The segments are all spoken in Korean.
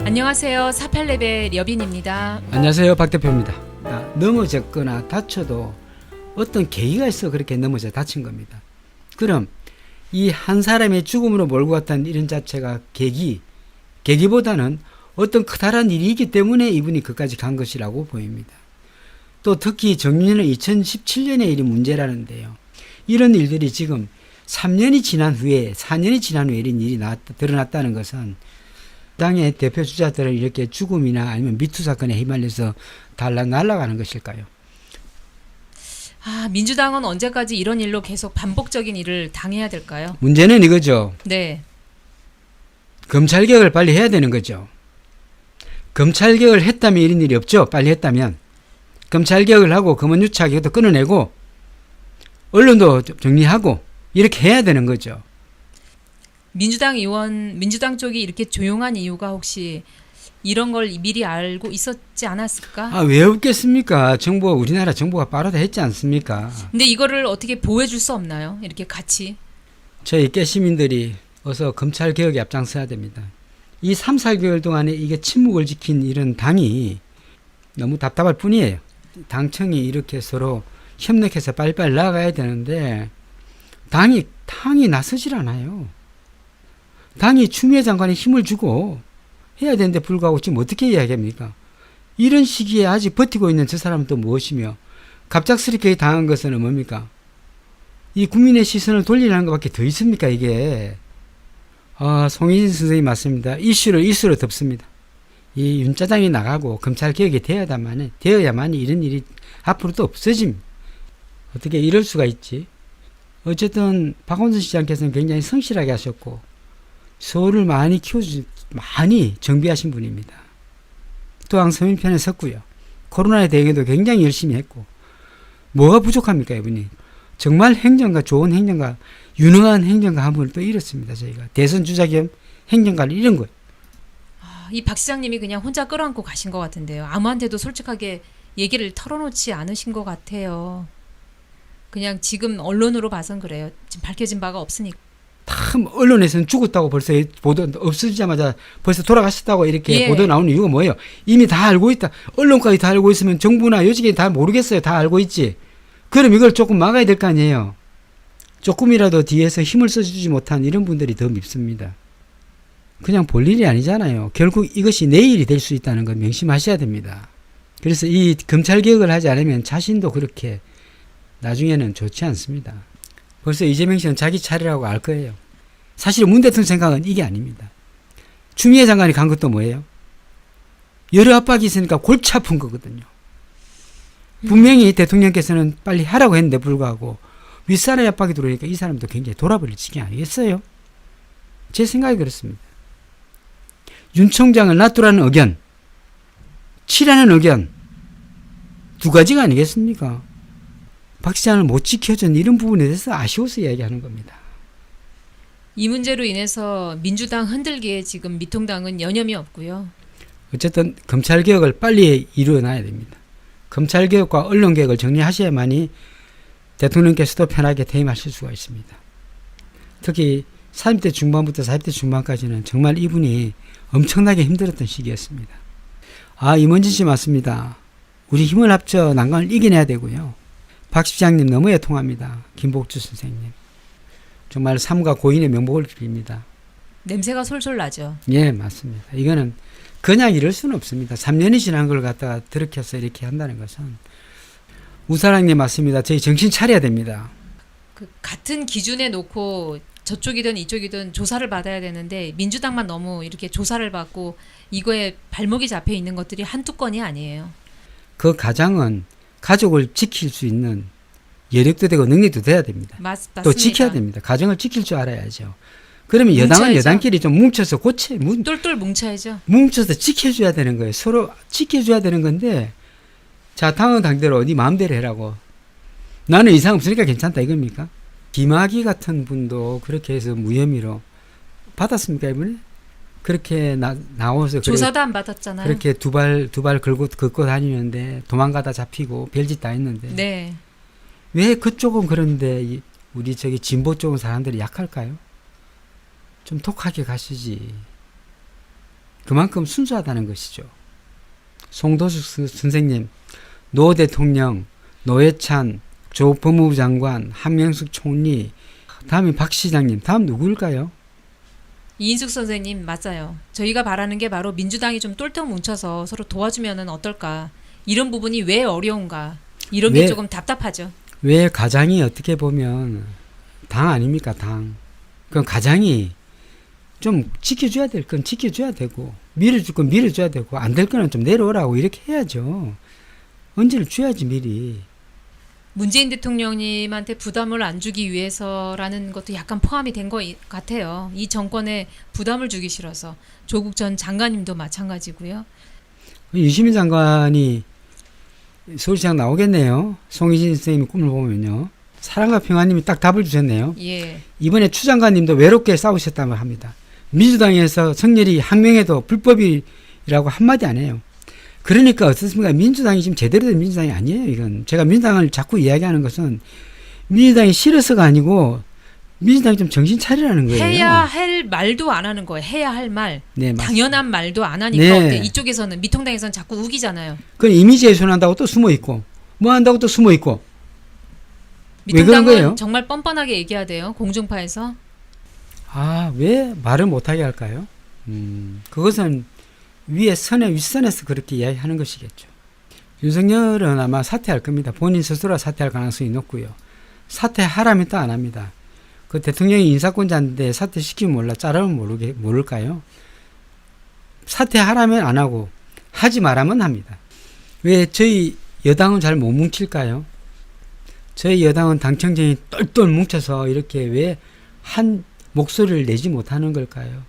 안녕하세요. 48레벨 여빈입니다. 안녕하세요. 박 대표입니다. 넘어졌거나 다쳐도 어떤 계기가 있어 그렇게 넘어져 다친 겁니다. 그럼 이 한 사람의 죽음으로 몰고 갔다는 이런 자체가 계기보다는 어떤 커다란 일이기 때문에 이분이 그까지 간 것이라고 보입니다. 또 특히 정윤회는 2017년의 일이 문제라는데요. 이런 일들이 지금 3년이 지난 후에 4년이 지난 후에 이런 일이 드러났다는 것은 당의 대표 주자들을 이렇게 죽음이나 아니면 미투 사건에 휘말려서 날아가는 것일까요? 민주당은 언제까지 이런 일로 계속 반복적인 일을 당해야 될까요? 문제는 이거죠. 네. 검찰개혁을 빨리 해야 되는 거죠. 검찰개혁을 했다면 이런 일이 없죠. 빨리 했다면. 검찰개혁을 하고 검언유착도 끊어내고 언론도 정리하고 이렇게 해야 되는 거죠. 민주당 쪽이 이렇게 조용한 이유가 혹시 이런 걸 미리 알고 있었지 않았을까? 왜 없겠습니까? 우리나라 정부가 빠르다 했지 않습니까? 근데 이거를 어떻게 보호해줄 수 없나요? 이렇게 같이. 저희 깨시민들이 어서 검찰개혁에 앞장서야 됩니다. 이 3, 4개월 동안에 이게 침묵을 지킨 이런 당이 너무 답답할 뿐이에요. 당청이 이렇게 서로 협력해서 빨리빨리 나아가야 되는데 당이 나서질 않아요. 당이 추미애 장관에 힘을 주고 해야 되는데 불구하고 지금 어떻게 이야기합니까? 이런 시기에 아직 버티고 있는 저 사람은 또 무엇이며 갑작스럽게 당한 것은 뭡니까? 이 국민의 시선을 돌리라는 것밖에 더 있습니까 이게? 송희진 선생님 맞습니다. 이슈로 덮습니다. 이 윤짜장이 나가고 검찰개혁이 되어야만 이런 일이 앞으로 또 없어집니다. 어떻게 이럴 수가 있지? 어쨌든 박원순 시장께서는 굉장히 성실하게 하셨고 소를 많이 많이 정비하신 분입니다. 또한 서민편에 섰고요. 코로나에 대응에도 굉장히 열심히 했고 뭐가 부족합니까 이분이? 정말 좋은 행정가, 유능한 행정가 한 분을 또 잃었습니다. 저희가 대선 주자 겸 행정가를 잃은 거예요. 이 박 시장님이 그냥 혼자 끌어안고 가신 것 같은데요. 아무한테도 솔직하게 얘기를 털어놓지 않으신 것 같아요. 그냥 지금 언론으로 봐선 그래요. 지금 밝혀진 바가 없으니까. 참 언론에서는 죽었다고 벌써 보도 없어지자마자 벌써 돌아가셨다고 이렇게 보도 나오는 이유가 뭐예요? 이미 다 알고 있다. 언론까지 다 알고 있으면 정부나 요직이 다 모르겠어요. 다 알고 있지. 그럼 이걸 조금 막아야 될 거 아니에요. 조금이라도 뒤에서 힘을 써주지 못한 이런 분들이 더 밉습니다. 그냥 볼 일이 아니잖아요. 결국 이것이 내일이 될 수 있다는 걸 명심하셔야 됩니다. 그래서 이 검찰개혁을 하지 않으면 자신도 그렇게 나중에는 좋지 않습니다. 벌써 이재명 씨는 자기 차례라고 알 거예요. 사실 문 대통령 생각은 이게 아닙니다. 추미애 장관이 간 것도 뭐예요? 여러 압박이 있으니까 골치 아픈 거거든요. 분명히 대통령께서는 빨리 하라고 했는데 불구하고 윗사람의 압박이 들어오니까 이 사람도 굉장히 돌아버릴 지경이 아니겠어요? 제 생각이 그렇습니다. 윤 총장을 놔두라는 의견, 치라는 의견 두 가지가 아니겠습니까? 박 시장을 못 지켜준 이런 부분에 대해서 아쉬워서 이야기하는 겁니다. 이 문제로 인해서 민주당 흔들기에 지금 미통당은 여념이 없고요. 어쨌든 검찰개혁을 빨리 이루어놔야 됩니다. 검찰개혁과 언론개혁을 정리하셔야만이 대통령께서도 편하게 퇴임하실 수가 있습니다. 특히 30대 중반부터 40대 중반까지는 정말 이분이 엄청나게 힘들었던 시기였습니다. 임원진 씨 맞습니다. 우리 힘을 합쳐 난관을 이겨내야 되고요. 박 시장님 너무 애통합니다. 김복주 선생님. 정말 삼가 고인의 명복을 빕니다. 냄새가 솔솔 나죠. 예, 맞습니다. 이거는 그냥 이럴 수는 없습니다. 3년이 지난 걸 갖다가 들이켜서 이렇게 한다는 것은. 우사랑님 맞습니다. 저희 정신 차려야 됩니다. 같은 기준에 놓고 저쪽이든 이쪽이든 조사를 받아야 되는데 민주당만 너무 이렇게 조사를 받고 이거에 발목이 잡혀 있는 것들이 한두 건이 아니에요. 그 가장은 가족을 지킬 수 있는 여력도 되고 능력도 돼야 됩니다. 맞습니다. 또 지켜야 됩니다. 가정을 지킬 줄 알아야죠. 그러면 여당은 여당끼리 좀 뭉쳐서 똘똘 뭉쳐야죠. 뭉쳐서 지켜줘야 되는 거예요. 서로 지켜줘야 되는 건데 자, 당은 당대로 네 마음대로 해라고. 나는 이상 없으니까 괜찮다 이겁니까? 김학의 같은 분도 그렇게 해서 무혐의로 받았습니까 이번에? 그렇게 나와서 조사도 안 받았잖아요. 그렇게 두 발 긁고 다니는데 도망가다 잡히고 별짓 다 했는데 네. 왜 그쪽은 그런데 우리 진보 쪽은 사람들이 약할까요? 좀 독하게 가시지. 그만큼 순수하다는 것이죠. 송도숙 선생님, 노 대통령, 노회찬, 조 법무부 장관, 한명숙 총리, 다음에 박 시장님, 다음 누구일까요? 이인숙 선생님 맞아요. 저희가 바라는 게 바로 민주당이 좀 똘똘 뭉쳐서 서로 도와주면은 어떨까. 이런 부분이 왜 어려운가. 이런 게 왜- 조금 답답하죠. 왜 가장이 어떻게 보면 당 아닙니까, 당. 그럼 가장이 좀 지켜줘야 될 건 지켜줘야 되고, 밀어줄 건 밀어줘야 되고, 안 될 거는 좀 내려오라고 이렇게 해야죠. 언제를 줘야지, 미리. 문재인 대통령님한테 부담을 안 주기 위해서라는 것도 약간 포함이 된 것 같아요. 이 정권에 부담을 주기 싫어서. 조국 전 장관님도 마찬가지고요. 유시민 장관이 서울시장 나오겠네요. 송희진 선생님의 꿈을 보면요. 사랑과 평화님이 딱 답을 주셨네요. 예. 이번에 추 장관님도 외롭게 싸우셨다고 합니다. 민주당에서 성렬이 항명해도 불법이라고 한마디 안 해요. 그러니까 어떻습니까? 민주당이 지금 제대로 된 민주당이 아니에요. 이건 제가 민주당을 자꾸 이야기하는 것은 민주당이 싫어서가 아니고 민주당이 좀 정신 차리라는 거예요. 해야 할 말도 안 하는 거예요. 해야 할 말. 네, 맞습니다. 당연한 말도 안 하니까 네. 어때? 이쪽에서는 미통당에서는 자꾸 우기잖아요. 그 이미지 훼손한다고 또 숨어 있고 뭐 한다고 또 숨어 있고. 왜 그런 미통당은 거예요? 정말 뻔뻔하게 얘기해야 돼요. 공중파에서. 아, 왜 말을 못하게 할까요? 그것은 위에 선에 윗선에서 그렇게 이야기하는 것이겠죠. 윤석열은 아마 사퇴할 겁니다. 본인 스스로 사퇴할 가능성이 높고요. 사퇴하라면 또 안 합니다. 그 대통령이 인사권자인데 사퇴시키면 몰라 자르면 모를까요? 사퇴하라면 안 하고 하지 말라면 합니다. 왜 저희 여당은 잘 못 뭉칠까요? 저희 여당은 당청정이 똘똘 뭉쳐서 이렇게 왜 한 목소리를 내지 못하는 걸까요?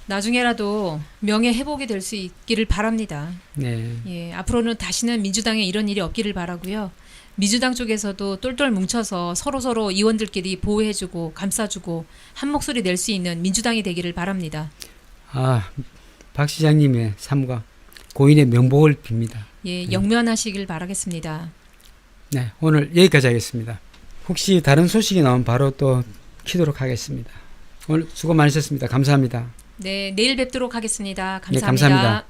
나중에라도 명예 회복이 될 수 있기를 바랍니다. 네. 예, 앞으로는 다시는 민주당에 이런 일이 없기를 바라고요. 민주당 쪽에서도 똘똘 뭉쳐서 서로서로 의원들끼리 보호해주고 감싸주고 한 목소리 낼 수 있는 민주당이 되기를 바랍니다. 아, 박 시장님의 삶과 고인의 명복을 빕니다. 예, 영면하시길 바라겠습니다. 네, 오늘 여기까지 하겠습니다. 혹시 다른 소식이 나오면 바로 또 키도록 하겠습니다. 오늘 수고 많으셨습니다. 감사합니다. 네, 내일 뵙도록 하겠습니다. 네, 감사합니다. 감사합니다.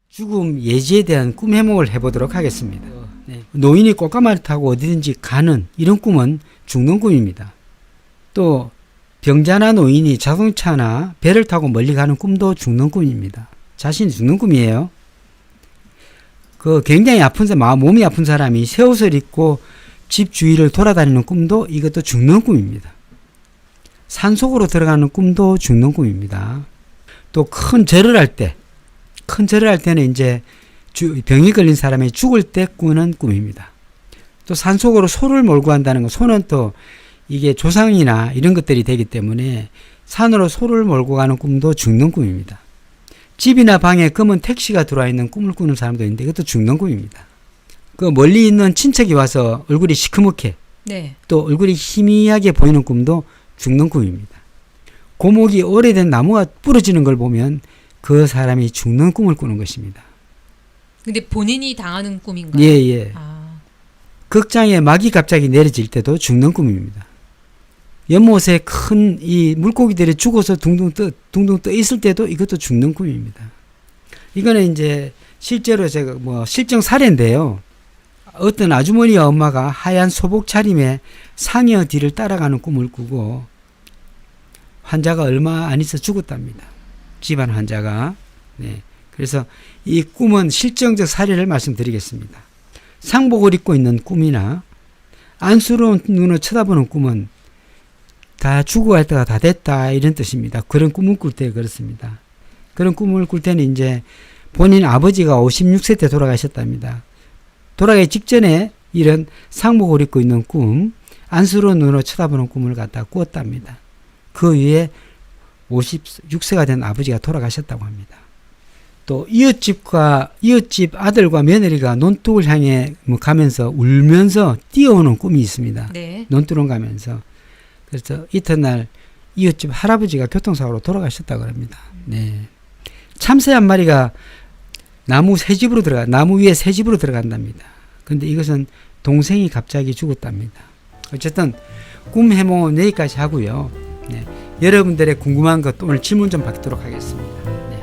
죽음 예지에 대한 꿈 해몽을 해보도록 하겠습니다. 네. 노인이 꽃가마를 타고 어디든지 가는 이런 꿈은 죽는 꿈입니다. 또 병자나 노인이 자동차나 배를 타고 멀리 가는 꿈도 죽는 꿈입니다. 자신이 죽는 꿈이에요. 그 굉장히 몸이 아픈 사람이 새 옷을 입고 집 주위를 돌아다니는 꿈도 이것도 죽는 꿈입니다. 산속으로 들어가는 꿈도 죽는 꿈입니다. 또 큰 절을 할 때는 이제 병이 걸린 사람이 죽을 때 꾸는 꿈입니다. 또 산속으로 소를 몰고 간다는 거, 소는 또 이게 조상이나 이런 것들이 되기 때문에 산으로 소를 몰고 가는 꿈도 죽는 꿈입니다. 집이나 방에 검은 택시가 들어와 있는 꿈을 꾸는 사람도 있는데 이것도 죽는 꿈입니다. 그 멀리 있는 친척이 와서 얼굴이 시커멓게 네. 또 얼굴이 희미하게 보이는 꿈도 죽는 꿈입니다. 고목이 오래된 나무가 부러지는 걸 보면 그 사람이 죽는 꿈을 꾸는 것입니다. 근데 본인이 당하는 꿈인가요? 예, 예. 아, 극장에 막이 갑자기 내려질 때도 죽는 꿈입니다. 연못에 큰 이 물고기들이 죽어서 둥둥 떠 있을 때도 이것도 죽는 꿈입니다. 이거는 이제 실제로 제가 실정 사례인데요. 어떤 아주머니와 엄마가 하얀 소복 차림에 상여 뒤를 따라가는 꿈을 꾸고 환자가 얼마 안 있어 죽었답니다. 집안 환자가. 네. 그래서 이 꿈은 실정적 사례를 말씀드리겠습니다. 상복을 입고 있는 꿈이나 안쓰러운 눈을 쳐다보는 꿈은 다 죽어갈 때가 다 됐다 이런 뜻입니다. 그런 꿈을 꿀 때 그렇습니다. 그런 꿈을 꿀 때는 이제 본인 아버지가 56세 때 돌아가셨답니다. 돌아가기 직전에 이런 상복을 입고 있는 꿈, 안쓰러운 눈으로 쳐다보는 꿈을 갖다 꾸었답니다. 그 위에 56세가 된 아버지가 돌아가셨다고 합니다. 또 이웃집 아들과 며느리가 논둑을 향해 가면서 울면서 뛰어오는 꿈이 있습니다. 네. 논두렁 가면서. 그래서 이튿날 이웃집 할아버지가 교통사고로 돌아가셨다고 합니다. 네. 참새 한 마리가 나무 위에 새 집으로 들어간답니다. 근데 이것은 동생이 갑자기 죽었답니다. 어쨌든 꿈 해몽은 여기까지 하고요. 네. 여러분들의 궁금한 것 오늘 질문 좀 받도록 하겠습니다. 네.